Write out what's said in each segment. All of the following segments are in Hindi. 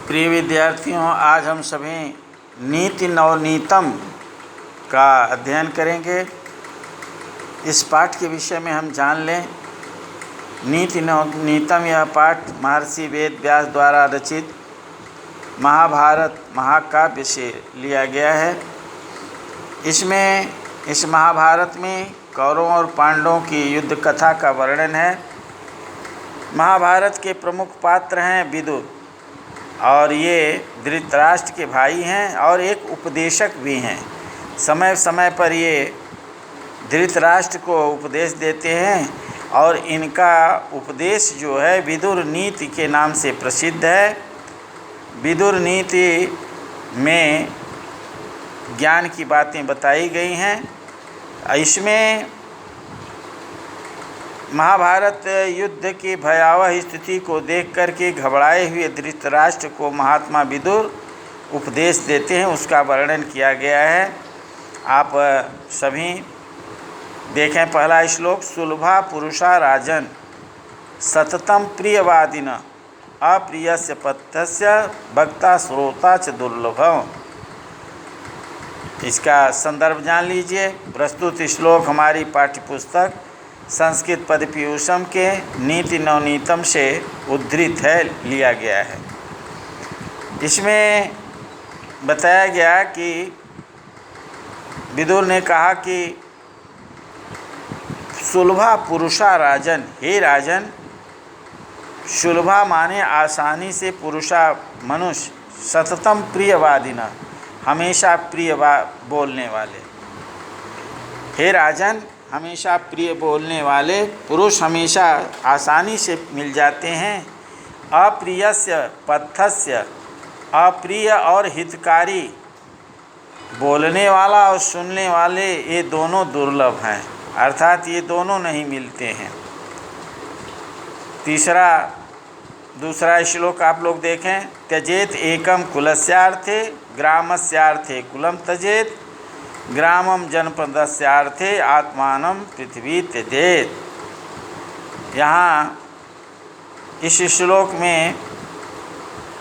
प्रिय विद्यार्थियों, आज हम सभी नीति नवनीतम का अध्ययन करेंगे। इस पाठ के विषय में हम जान लें। नीति नवनीतम यह पाठ महर्षि वेद व्यास द्वारा रचित महाभारत महाकाव्य से लिया गया है। इस महाभारत में कौरवों और पांडवों की युद्ध कथा का वर्णन है। महाभारत के प्रमुख पात्र हैं विदुर, और ये धृतराष्ट्र के भाई हैं और एक उपदेशक भी हैं। समय समय पर ये धृतराष्ट्र को उपदेश देते हैं और इनका उपदेश जो है विदुर नीति के नाम से प्रसिद्ध है। विदुर नीति में ज्ञान की बातें बताई गई हैं। इसमें महाभारत युद्ध की भयावह स्थिति को देख कर के घबराए हुए धृतराष्ट्र को महात्मा विदुर उपदेश देते हैं, उसका वर्णन किया गया है। आप सभी देखें पहला श्लोक। सुलभा पुरुषा राजन सततम प्रियवादिन अप्रियस्य पथ्यस्य भक्ता श्रोता च दुर्लभम। इसका संदर्भ जान लीजिए। प्रस्तुत श्लोक हमारी पाठ्यपुस्तक संस्कृत पदपीयूषम के नीति नवनीतम से उद्धृत है, लिया गया है। इसमें बताया गया कि विदुर ने कहा कि सुलभा पुरुषा राजन, हे राजन। सुलभा माने आसानी से, पुरुषा मनुष्य, सततम प्रियवादिना हमेशा प्रिय बोलने वाले। हे राजन, हमेशा प्रिय बोलने वाले पुरुष हमेशा आसानी से मिल जाते हैं। अप्रियस्य पथ्यस्य, अप्रिय और हितकारी बोलने वाला और सुनने वाले ये दोनों दुर्लभ हैं, अर्थात ये दोनों नहीं मिलते हैं। दूसरा श्लोक आप लोग देखें। त्यजेत एकम कुलस्यार्थे ग्रामस्यार्थे कुलम त्यजेत ग्रामम जनपदस्यार्थे आत्मानं पृथ्वी त्यजेत। यहाँ इस श्लोक में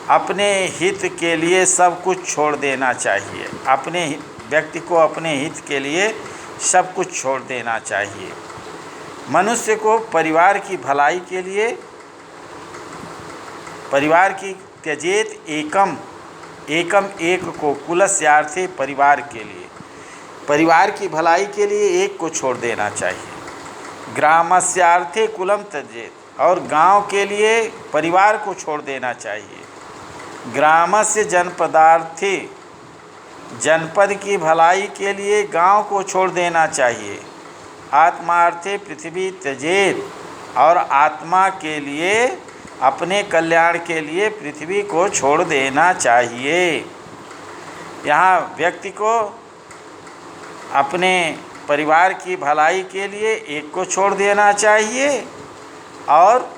अपने हित के लिए सब कुछ छोड़ देना चाहिए। अपने व्यक्ति को अपने हित के लिए सब कुछ छोड़ देना चाहिए। मनुष्य को परिवार की भलाई के लिए, परिवार की त्यजेत एकम एक को, कुलस्यार्थे परिवार के लिए, परिवार की भलाई के लिए एक को छोड़ देना चाहिए। ग्रामस्यार्थे कुलम त्यजेत, और गांव के लिए परिवार को छोड़ देना चाहिए। ग्रामस्य जनपदार्थे, जनपद की भलाई के लिए गांव को छोड़ देना चाहिए। आत्मार्थे पृथ्वी त्यजेत, और आत्मा के लिए, अपने कल्याण के लिए पृथ्वी को छोड़ देना चाहिए। यहाँ व्यक्ति को अपने परिवार की भलाई के लिए एक को छोड़ देना चाहिए और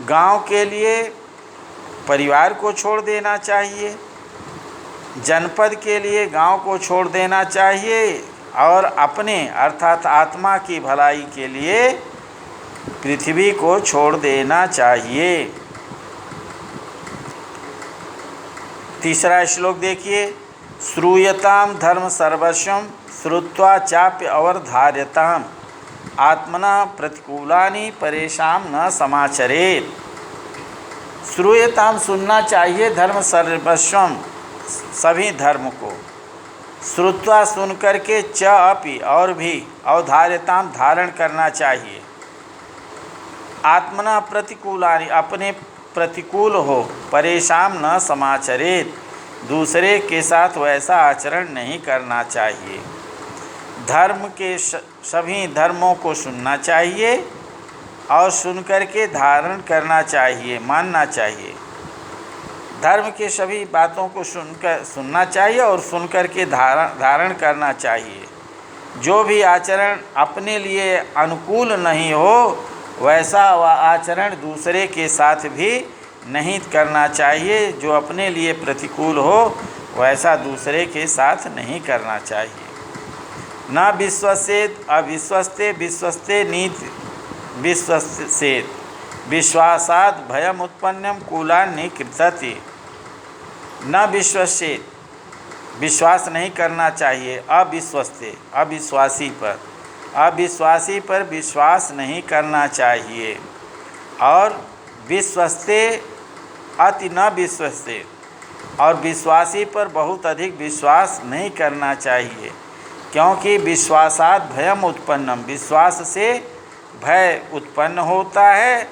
गांव के लिए परिवार को छोड़ देना चाहिए। जनपद के लिए गांव को छोड़ देना चाहिए और अपने अर्थात आत्मा की भलाई के लिए पृथ्वी को छोड़ देना चाहिए। तीसरा श्लोक देखिए। श्रूयताम धर्म सर्वस्वम श्रुत्वा चाप्य अवधार्यताम आत्मना प्रतिकूलानि परेशान न समाचरेत। श्रूयताम सुनना चाहिए, धर्म सर्वस्वम सभी धर्म को, श्रुत्वा सुन करके, च अपि और भी, अवधार्यताम धारण करना चाहिए। आत्मना प्रतिकूलानि अपने प्रतिकूल हो, परेशान न समाचरेत दूसरे के साथ वैसा आचरण नहीं करना चाहिए। धर्म के सभी धर्मों को सुनना चाहिए और सुनकर के धारण करना चाहिए, मानना चाहिए। धर्म के सभी बातों को सुनना चाहिए और सुनकर के धारण करना चाहिए। जो भी आचरण अपने लिए अनुकूल नहीं हो वैसा वह आचरण दूसरे के साथ भी नहीं करना चाहिए। जो अपने लिए प्रतिकूल हो वैसा दूसरे के साथ नहीं करना चाहिए। न विश्वसेत अविश्वस्ते विश्वस्ते नीति विश्वसेत विश्वासाद भयम उत्पन्नम कूलानि कृतति। न विश्वसेत, विश्वास नहीं करना चाहिए। अविश्वस्ते, अविश्वासी पर विश्वास नहीं करना चाहिए। और विश्वस्ते अति न विश्वस्ते, और विश्वासी पर बहुत अधिक विश्वास नहीं करना चाहिए, क्योंकि विश्वासात् भयम उत्पन्नम, विश्वास से भय उत्पन्न होता है।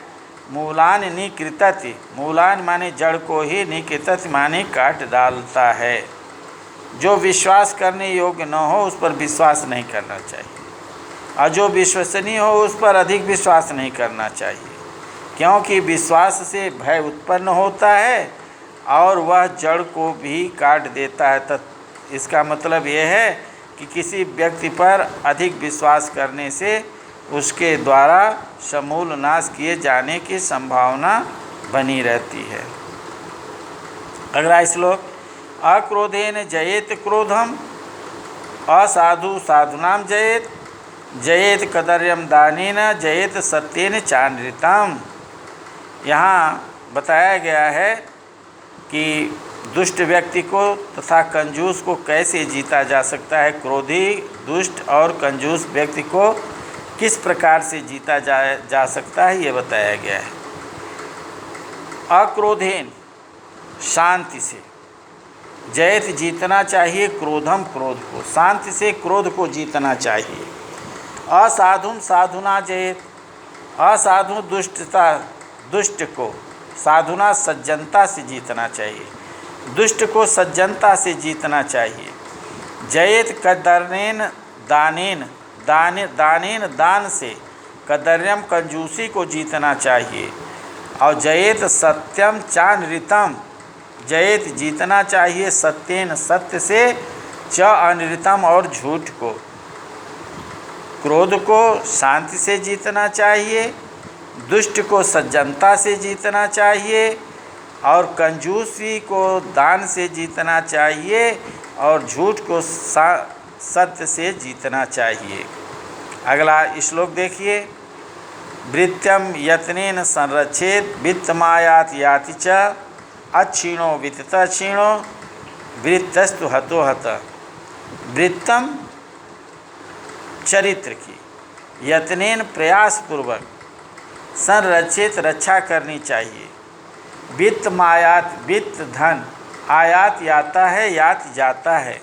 मूलान निकृतति, मूलान माने जड़ को ही, निकृतति माने काट डालता है। जो विश्वास करने योग्य न हो उस पर विश्वास नहीं करना चाहिए, और जो विश्वसनीय हो उस पर अधिक विश्वास नहीं करना चाहिए, क्योंकि विश्वास से भय उत्पन्न होता है और वह जड़ को भी काट देता है। तत् इसका मतलब यह है कि किसी व्यक्ति पर अधिक विश्वास करने से उसके द्वारा समूल नाश किए जाने की संभावना बनी रहती है। अगला श्लोक, अक्रोधेन जयेत क्रोधम, असाधु साधुनाम जयेत, जयेत कदर्यम दानेन, जयेत सत्येन चानृतम। यहाँ बताया गया है कि दुष्ट व्यक्ति को तथा कंजूस को कैसे जीता जा सकता है। क्रोधी, दुष्ट और कंजूस व्यक्ति को किस प्रकार से जीता जा सकता है, ये बताया गया है। अक्रोधेन, शांति से, जयत जीतना चाहिए, क्रोधम क्रोध को, शांति से क्रोध को जीतना चाहिए। असाधुम साधुना जयत, असाधु दुष्टता, दुष्ट को, साधुना सज्जनता से जीतना चाहिए, दुष्ट को सज्जनता से जीतना चाहिए। जयत कदर्नेन दानेन, दानेन दान से, कदर्यम कंजूसी को जीतना चाहिए। और जयेत सत्यम चानृतम, जयेत जीतना चाहिए सत्येन, सत्य से, च अनृतम और झूठ को। क्रोध को शांति से जीतना चाहिए, दुष्ट को सज्जनता से जीतना चाहिए, और कंजूसी को दान से जीतना चाहिए, और झूठ को सत्य से जीतना चाहिए। अगला श्लोक देखिए, वृत्यम यत्नेन संरक्षेत वित्तमायात याति च, अच्छीणो वित्त क्षीणो वृत्तस्तु हतो हत। वृत्तम चरित्र की, यत्नेन प्रयासपूर्वक, संरक्षित रक्षा करनी चाहिए। वित्त मायात, वित्त धन, आयात याता है, यात जाता है।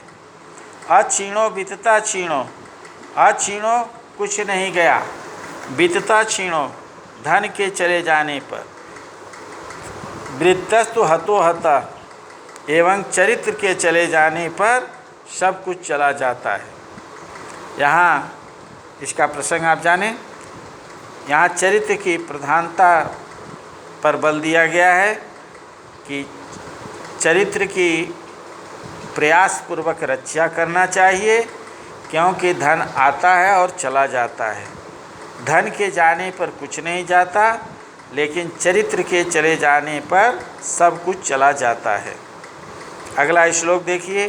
अक्षीणो वित्तता क्षीणो, अक्षीणो कुछ नहीं गया, वित्तता क्षीणो धन के चले जाने पर, वृत्तस्तु हतो हता, एवं चरित्र के चले जाने पर सब कुछ चला जाता है। यहाँ इसका प्रसंग आप जानें, यहाँ चरित्र की प्रधानता पर बल दिया गया है कि चरित्र की प्रयासपूर्वक रक्षा करना चाहिए, क्योंकि धन आता है और चला जाता है। धन के जाने पर कुछ नहीं जाता, लेकिन चरित्र के चले जाने पर सब कुछ चला जाता है। अगला श्लोक देखिए,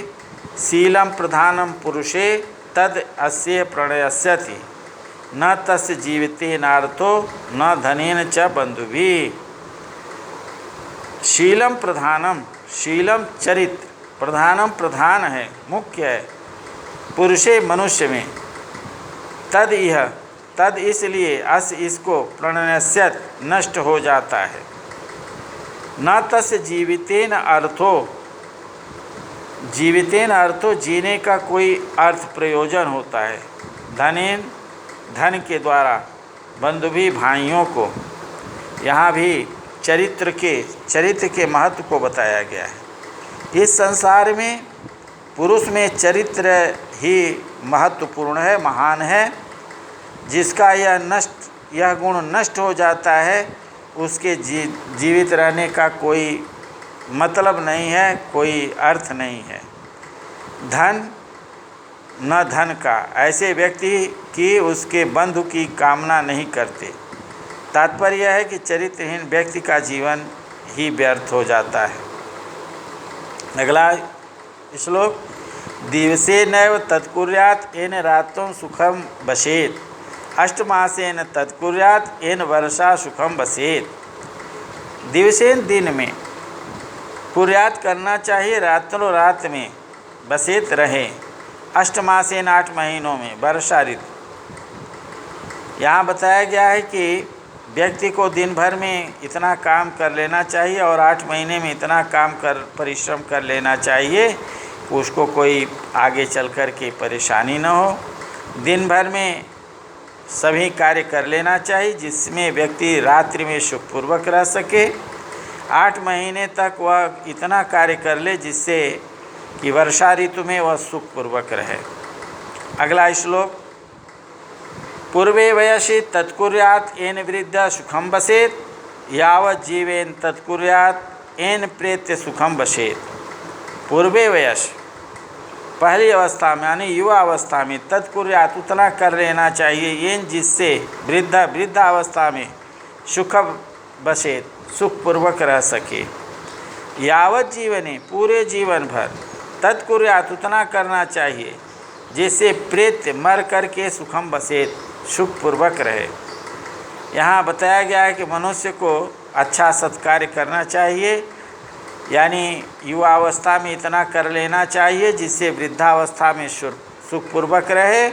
शीलम प्रधानम पुरुषे तद अस्य प्रणयस्यति, न तस्य जीविते नार्थो न धनेन च बंधुभिः। शीलम प्रधानम, शीलम चरित्र, प्रधानम प्रधान है, मुख्य है, पुरुषे मनुष्य में, तद यह, तद इसलिए, अस इसको, प्रणयस्यत नष्ट हो जाता है। न तस्य जीवितेन अर्थो, जीवितेन अर्थो जीने का कोई अर्थ प्रयोजन होता है। धनेन धन के द्वारा, बंधु भी भाइयों को। यहाँ भी चरित्र के महत्व को बताया गया है। इस संसार में पुरुष में चरित्र ही महत्वपूर्ण है, महान है। जिसका यह गुण नष्ट हो जाता है, उसके जीवित रहने का कोई मतलब नहीं है, कोई अर्थ नहीं है। धन न धन का, ऐसे व्यक्ति की उसके बंधु की कामना नहीं करते। तात्पर्य यह है कि चरित्रहीन व्यक्ति का जीवन ही व्यर्थ हो जाता है। अगला श्लोक, दिवसे नैव तत्कुर्यात् येन रात्रौ सुखम वसेत्, अष्टमासेन तत्कुर्यात् येन वर्षा सुखम वसेत्। दिवसेन दिन में, कुर्यात करना चाहिए, रात्रों रात में बसेत रहे, अष्टमासेन 8 महीनों में, वर्षा ऋतु। यहाँ बताया गया है कि व्यक्ति को दिन भर में इतना काम कर लेना चाहिए और 8 महीने में इतना परिश्रम कर लेना चाहिए कि उसको कोई आगे चल कर के परेशानी न हो। दिन भर में सभी कार्य कर लेना चाहिए जिसमें व्यक्ति रात्रि में सुखपूर्वक रह सके। 8 महीने तक वह इतना कार्य कर ले जिससे कि वर्षा ऋतु में वह सुखपूर्वक रहे। अगला श्लोक, पूर्वे वयसि तत्कुर्यात् येन वृद्ध सुखम बसेत, यावत् जीवेन तत्कुर्यात् येन प्रेत्य सुखम बसेत। पूर्वे वयस, पहली अवस्था में यानी युवा अवस्था में, तत्कुर्यात् उतना कर लेना चाहिए, येन जिससे वृद्धावस्था में सुख बसेत सुखपूर्वक रह सके। यावत् जीवने, पूरे जीवन भर, तत्कुर्यात् उतना करना चाहिए जिससे प्रेत्य मर करके सुखम बसेत सुखपूर्वक रहे। यहाँ बताया गया है कि मनुष्य को अच्छा सत्कार्य करना चाहिए, यानी युवावस्था में इतना कर लेना चाहिए जिससे वृद्धावस्था में सुखपूर्वक रहे।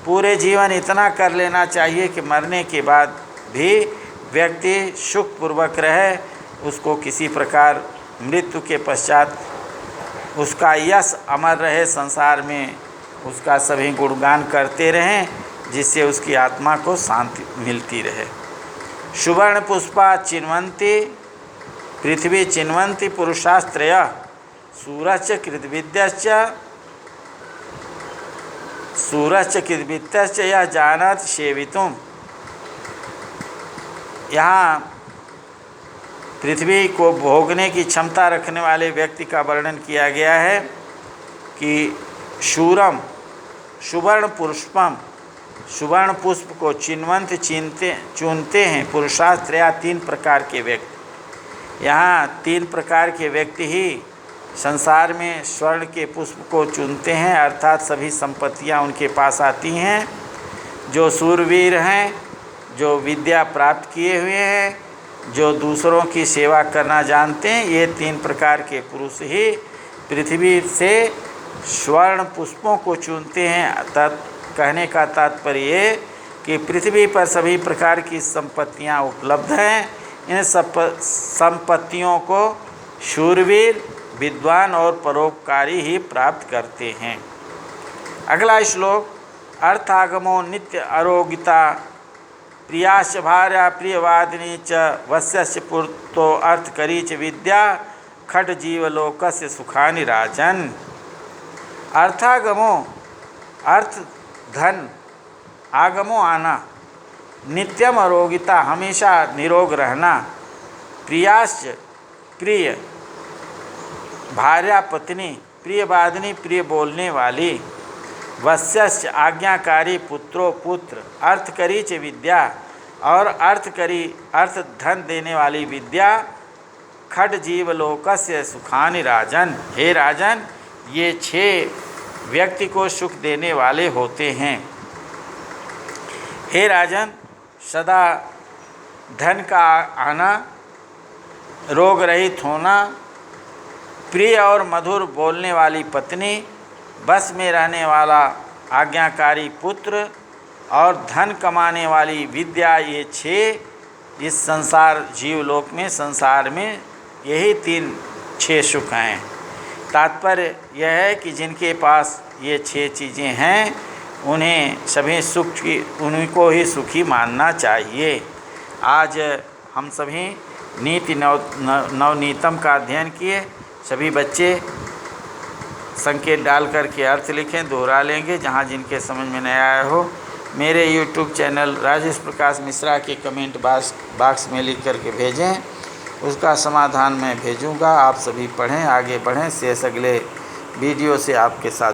पूरे जीवन इतना कर लेना चाहिए कि मरने के बाद भी व्यक्ति सुखपूर्वक रहे, उसको किसी प्रकार मृत्यु के पश्चात उसका यश अमर रहे, संसार में उसका सभी गुणगान करते रहें जिससे उसकी आत्मा को शांति मिलती रहे। सुवर्ण पुष्पा चिन्वन्ति पृथ्वी चिन्वन्ति पुरुषास्त्रयः, सूरश्च कृतविद्यश्च यः जानाति सेवितुम्। यहाँ पृथ्वी को भोगने की क्षमता रखने वाले व्यक्ति का वर्णन किया गया है कि शूरम, सुवर्ण पुष्पम, सुवर्ण पुष्प को चिन्वंत चुनते हैं, पुरुषास्त्रया 3 प्रकार के व्यक्ति। यहाँ 3 प्रकार के व्यक्ति ही संसार में स्वर्ण के पुष्प को चुनते हैं, अर्थात सभी संपत्तियाँ उनके पास आती हैं। जो शूरवीर हैं, जो विद्या प्राप्त किए हुए हैं, जो दूसरों की सेवा करना जानते हैं, ये 3 प्रकार के पुरुष ही पृथ्वी से स्वर्ण पुष्पों को चुनते हैं। कहने का तात्पर्य ये कि पृथ्वी पर सभी प्रकार की संपत्तियां उपलब्ध हैं। इन संपत्तियों को शूरवीर, विद्वान और परोपकारी ही प्राप्त करते हैं। अगला श्लोक, अर्थागमो नित्य आरोगिता प्रियाश्च भार्या प्रियवादिनी च वस्यस्य पुत्रो अर्थकरी च विद्या खट जीवलोकस्य सुखानि राजन। अर्थागमो, अर्थ धन, आगमो आना, नित्यम आरोगिता हमेशा निरोग रहना, प्रियाश्च प्रिय, भार्या पत्नी, प्रियवादिनी प्रिय बोलने वाली, वस्यश्च आज्ञाकारी पुत्रो पुत्र, अर्थकरी च विद्या और अर्थकरी अर्थ धन देने वाली विद्या, खट जीवलोकस्य सुखानि राजन। हे राजन, ये 6 व्यक्ति को सुख देने वाले होते हैं। हे राजन, सदा धन का आना, रोग रहित होना, प्रिय और मधुर बोलने वाली पत्नी, बस में रहने वाला आज्ञाकारी पुत्र और धन कमाने वाली विद्या, ये 6 इस संसार जीवलोक में, संसार में यही 6 सुख हैं। तात्पर्य यह है कि जिनके पास ये 6 चीज़ें हैं उन्हें सभी सुख की, उन्हीं को ही सुखी मानना चाहिए। आज हम सभी नीति नवनीतम का अध्ययन किए। सभी बच्चे संकेत डाल कर के अर्थ लिखें, दोहरा लेंगे जहाँ जिनके समझ में नहीं आया हो। मेरे YouTube चैनल राजेश प्रकाश मिश्रा के कमेंट बॉक्स में लिख कर के भेजें, उसका समाधान मैं भेजूँगा। आप सभी पढ़ें, आगे बढ़ें। शेष अगले वीडियो से आपके साथ